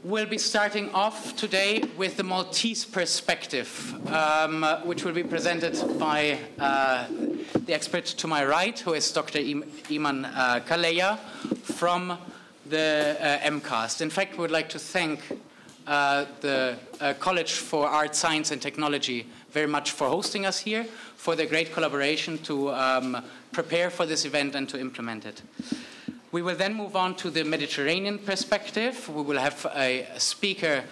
We'll be starting off today with the Maltese perspective, which will be presented by the expert to my right, who is Dr. Iman Kaleya from the MCAST. In fact, we would like to thank the College for Art, Science and Technology very much for hosting us here, for their great collaboration to prepare for this event and to implement it. We will then move on to the Mediterranean perspective. We will have a speaker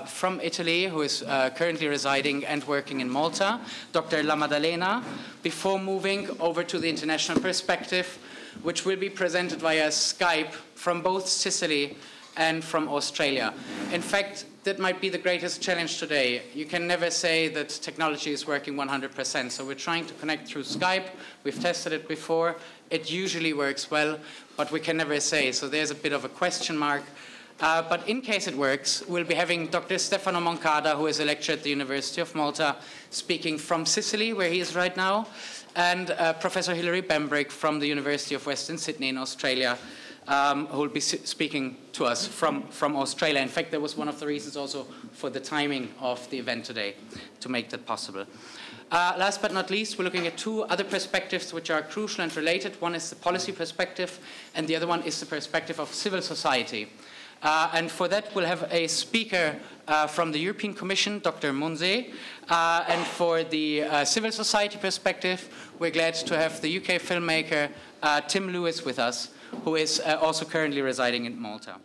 from Italy who is currently residing and working in Malta, Dr. La Maddalena, before moving over to the international perspective, which will be presented via Skype from both Sicily and from Australia. In fact, that might be the greatest challenge today. You can never say that technology is working 100%, so we're trying to connect through Skype. We've tested it before. It usually works well, but we can never say, so there's a bit of a question mark. But in case it works, we'll be having Dr. Stefano Moncada, who is a lecturer at the University of Malta, speaking from Sicily, where he is right now, and Professor Hilary Bembrick from the University of Western Sydney in Australia, who will be speaking to us from Australia. In fact, that was one of the reasons also for the timing of the event today, to make that possible. Last but not least, we're looking at two other perspectives which are crucial and related. One is the policy perspective, and the other one is the perspective of civil society. And for that, we'll have a speaker from the European Commission, Dr. Munze. And for the civil society perspective, we're glad to have the UK filmmaker Tim Lewis with us, who is also currently residing in Malta.